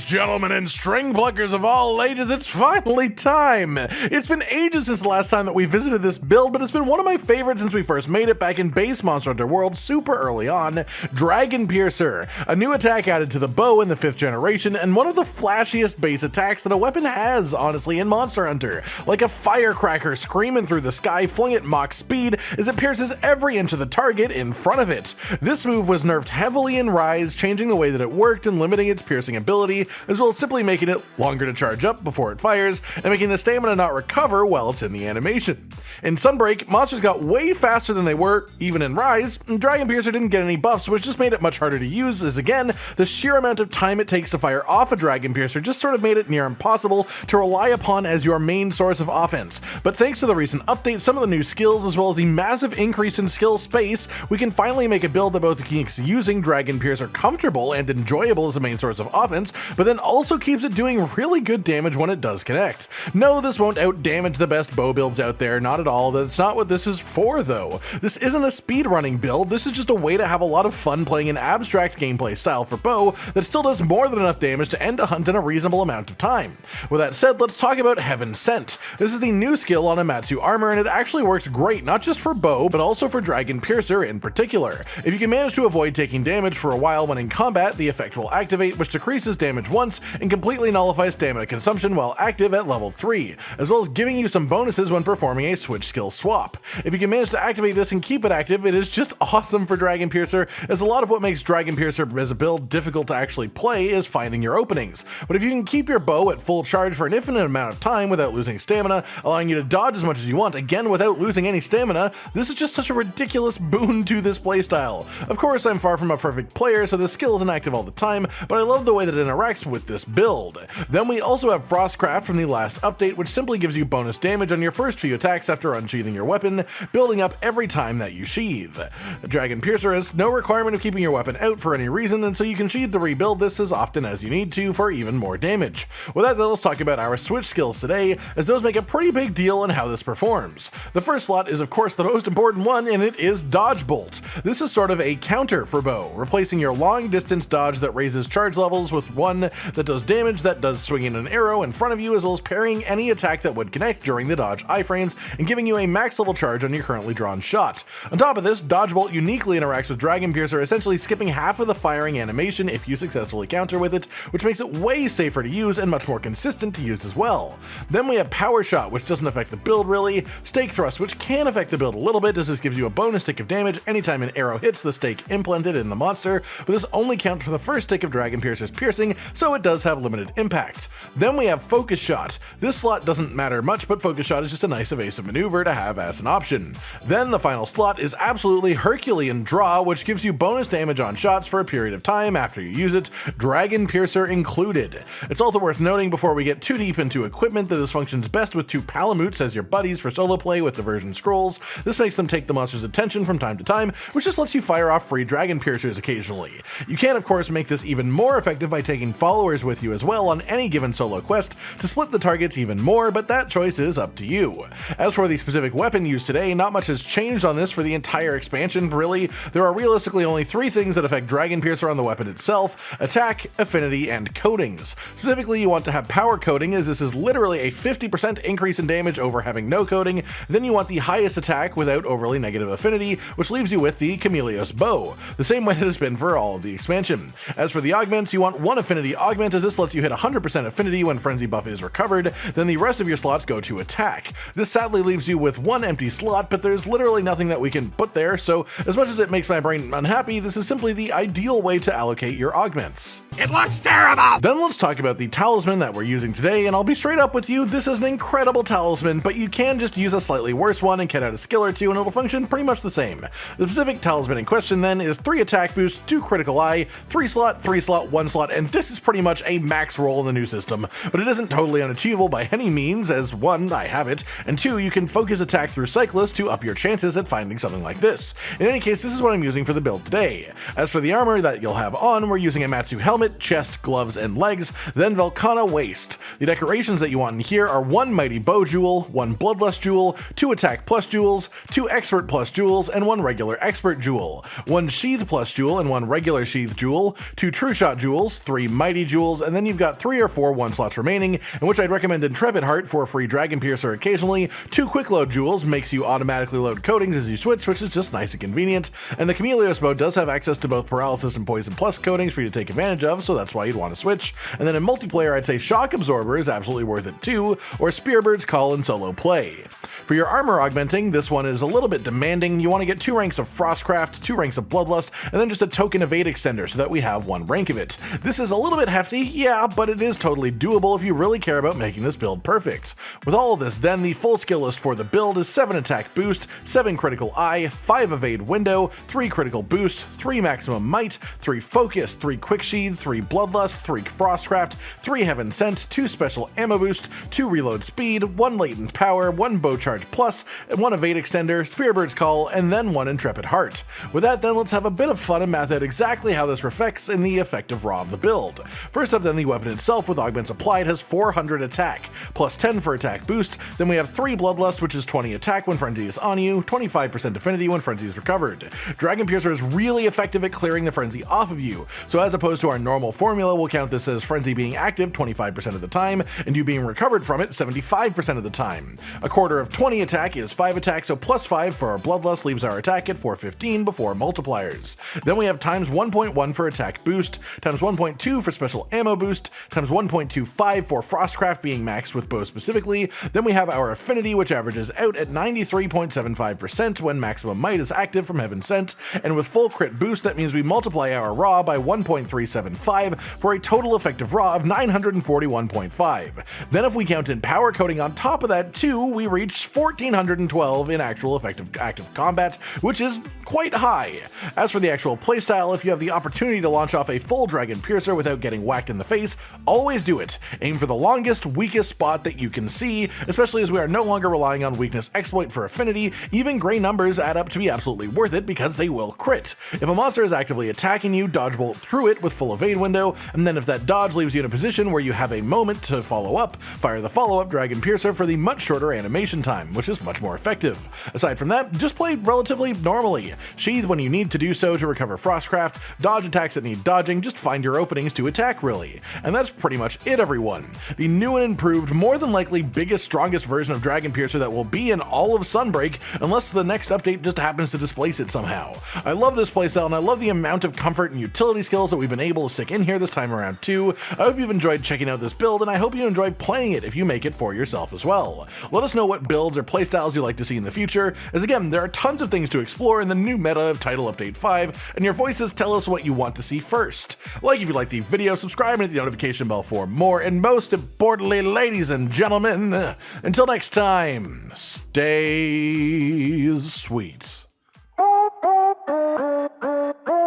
Ladies, gentlemen, and string pluckers of all ages, it's finally time! It's been ages since the last time that we visited this build, but it's been one of my favorites since we first made it back in base Monster Hunter World super early on, Dragon Piercer, a new attack added to the bow in the 5th generation, and one of the flashiest base attacks that a weapon has, honestly, in Monster Hunter. Like a firecracker screaming through the sky, flung at Mach speed as it pierces every inch of the target in front of it. This move was nerfed heavily in Rise, changing the way that it worked and limiting its piercing ability, as well as simply making it longer to charge up before it fires, and making the stamina not recover while it's in the animation. In Sunbreak, monsters got way faster than they were, even in Rise, and Dragon Piercer didn't get any buffs, which just made it much harder to use, as again, the sheer amount of time it takes to fire off a Dragon Piercer just sort of made it near impossible to rely upon as your main source of offense. But thanks to the recent update, some of the new skills, as well as the massive increase in skill space, we can finally make a build that both keeps using Dragon Piercer comfortable and enjoyable as a main source of offense, but then also keeps it doing really good damage when it does connect. No, this won't out-damage the best bow builds out there, not at all. That's not what this is for, though. This isn't a speedrunning build, this is just a way to have a lot of fun playing an abstract gameplay style for bow that still does more than enough damage to end a hunt in a reasonable amount of time. With that said, let's talk about Heaven Sent. This is the new skill on Amatsu armor, and it actually works great, not just for bow, but also for Dragon Piercer in particular. If you can manage to avoid taking damage for a while when in combat, the effect will activate, which decreases damage once and completely nullifies stamina consumption while active at level 3, as well as giving you some bonuses when performing a switch skill swap. If you can manage to activate this and keep it active, it is just awesome for Dragon Piercer, as a lot of what makes Dragon Piercer as a build difficult to actually play is finding your openings. But if you can keep your bow at full charge for an infinite amount of time without losing stamina, allowing you to dodge as much as you want, again without losing any stamina, this is just such a ridiculous boon to this playstyle. Of course, I'm far from a perfect player, so the skill isn't active all the time, but I love the way that it interacts with this build. Then we also have Frostcraft from the last update, which simply gives you bonus damage on your first few attacks after unsheathing your weapon, building up every time that you sheath. Dragon Piercer has no requirement of keeping your weapon out for any reason, and so you can sheath to rebuild this as often as you need to for even more damage. With that, let's talk about our switch skills today, as those make a pretty big deal on how this performs. The first slot is of course the most important one, and it is Dodge Bolt. This is sort of a counter for bow, replacing your long distance dodge that raises charge levels with one that does damage that does swinging an arrow in front of you, as well as parrying any attack that would connect during the dodge iframes and giving you a max level charge on your currently drawn shot. On top of this, Dodge Bolt uniquely interacts with Dragon Piercer, essentially skipping half of the firing animation if you successfully counter with it, which makes it way safer to use and much more consistent to use as well. Then we have Power Shot, which doesn't affect the build really, Stake Thrust, which can affect the build a little bit, as this gives you a bonus tick of damage anytime an arrow hits the stake implanted in the monster, but this only counts for the first tick of Dragon Piercer's piercing, so it does have limited impact. Then we have Focus Shot. This slot doesn't matter much, but Focus Shot is just a nice evasive maneuver to have as an option. Then the final slot is absolutely Herculean Draw, which gives you bonus damage on shots for a period of time after you use it, Dragon Piercer included. It's also worth noting before we get too deep into equipment that this functions best with 2 Palamutes as your buddies for solo play with diversion scrolls. This makes them take the monster's attention from time to time, which just lets you fire off free Dragon Piercers occasionally. You can of course make this even more effective by taking followers with you as well on any given solo quest to split the targets even more, but that choice is up to you. As for the specific weapon used today, not much has changed on this for the entire expansion really. There are realistically only 3 things that affect Dragon Piercer on the weapon itself: attack, affinity, and coatings. Specifically, you want to have power coating, as this is literally a 50% increase in damage over having no coating. Then you want the highest attack without overly negative affinity, which leaves you with the Chameleos Bow, the same way that it's been for all of the expansion. As for the augments, you want 1 affinity augment, as this lets you hit 100% affinity when frenzy buff is recovered. Then the rest of your slots go to attack. This sadly leaves you with 1 empty slot, but there's literally nothing that we can put there, so as much as it makes my brain unhappy, this is simply the ideal way to allocate your augments. It looks terrible! Then let's talk about the talisman that we're using today, and I'll be straight up with you, this is an incredible talisman, but you can just use a slightly worse one and get out a skill or 2 and it'll function pretty much the same. The specific talisman in question then is 3 attack boost, 2 critical eye, 3 slot, 3 slot, 1 slot, and this is pretty much a max roll in the new system, but it isn't totally unachievable by any means, as 1, I have it, and 2, you can focus attack through Cyclist to up your chances at finding something like this. In any case, this is what I'm using for the build today. As for the armor that you'll have on, we're using a Amatsu helmet, chest, gloves, and legs, then Velkhana waist. The decorations that you want in here are 1 mighty bow jewel, 1 bloodlust jewel, 2 attack plus jewels, 2 expert plus jewels, and 1 regular expert jewel, 1 sheath plus jewel and 1 regular sheath jewel, 2 true shot jewels, 3 mighty mighty jewels, and then you've got 3 or 4 1 slots remaining, in which I'd recommend Intrepid Heart for a free Dragon Piercer occasionally, 2 quick load jewels makes you automatically load coatings as you switch, which is just nice and convenient, and the Chameleos Bow does have access to both Paralysis and Poison Plus coatings for you to take advantage of, so that's why you'd want to switch. And then in multiplayer, I'd say Shock Absorber is absolutely worth it too, or Spearbird's Call in solo play. For your armor augmenting, this one is a little bit demanding. You want to get 2 ranks of Frostcraft, 2 ranks of Bloodlust, and then just a token Evade extender so that we have 1 rank of it. This is a little bit hefty, yeah, but it is totally doable if you really care about making this build perfect. With all of this, then, the full skill list for the build is 7 attack boost, 7 critical eye, 5 evade window, 3 critical boost, 3 maximum might, 3 focus, 3 quick sheath, 3 bloodlust, 3 frostcraft, 3 heaven sent, 2 special ammo boost, 2 reload speed, 1 latent power, 1 bow charge plus, and 1 evade extender, Spearbird's Call, and then 1 intrepid heart. With that, then, let's have a bit of fun and math out exactly how this reflects in the effective raw of the build. First up, then, the weapon itself with augments applied has 400 attack, plus 10 for attack boost. Then we have 3 bloodlust, which is 20 attack when frenzy is on you, 25% affinity when frenzy is recovered. Dragon Piercer is really effective at clearing the frenzy off of you, so as opposed to our normal formula, we'll count this as frenzy being active 25% of the time, and you being recovered from it 75% of the time. A quarter of 20 attack is 5 attack, so plus 5 for our bloodlust leaves our attack at 415 before multipliers. Then we have times 1.1 for attack boost, times 1.2 for special ammo boost, times 1.25 for frostcraft being maxed with bow specifically. Then we have our affinity, which averages out at 93.75% when maximum might is active from heaven sent, and with full crit boost, that means we multiply our raw by 1.375 for a total effective raw of 941.5. Then if we count in power coating on top of that too, we reach 1412 in actual effective active combat, which is quite high. As for the actual playstyle, if you have the opportunity to launch off a full Dragon Piercer without getting whacked in the face, always do it. Aim for the longest, weakest spot that you can see, especially as we are no longer relying on weakness exploit for affinity. Even gray numbers add up to be absolutely worth it because they will crit. If a monster is actively attacking you, dodge bolt through it with full evade window, and then if that dodge leaves you in a position where you have a moment to follow up, fire the follow-up Dragon Piercer for the much shorter animation time, which is much more effective. Aside from that, just play relatively normally. Sheath when you need to do so to recover Frostcraft, dodge attacks that need dodging, just find your openings to attack really. And that's pretty much it, everyone. The new and improved, more than likely biggest, strongest version of Dragon Piercer that will be in all of Sunbreak, unless the next update just happens to displace it somehow. I love this playstyle, and I love the amount of comfort and utility skills that we've been able to stick in here this time around too. I hope you've enjoyed checking out this build, and I hope you enjoyed playing it if you make it for yourself as well. Let us know what builds or playstyles you'd like to see in the future, as again, there are tons of things to explore in the new meta of Title Update 5, and your voices tell us what you want to see first. Like if you liked the video, subscribe and hit the notification bell for more, and most importantly, ladies and gentlemen, until next time, stay sweet.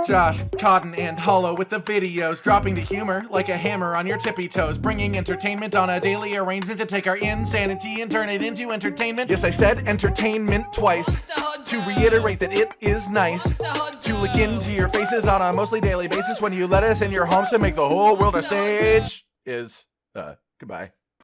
Josh, Cotton, and Hollow with the videos, dropping the humor like a hammer on your tippy toes, bringing entertainment on a daily arrangement to take our insanity and turn it into entertainment. Yes, I said entertainment twice, to reiterate that it is nice to look into your faces on a mostly daily basis when you let us in your homes to make the whole world a stage. Goodbye.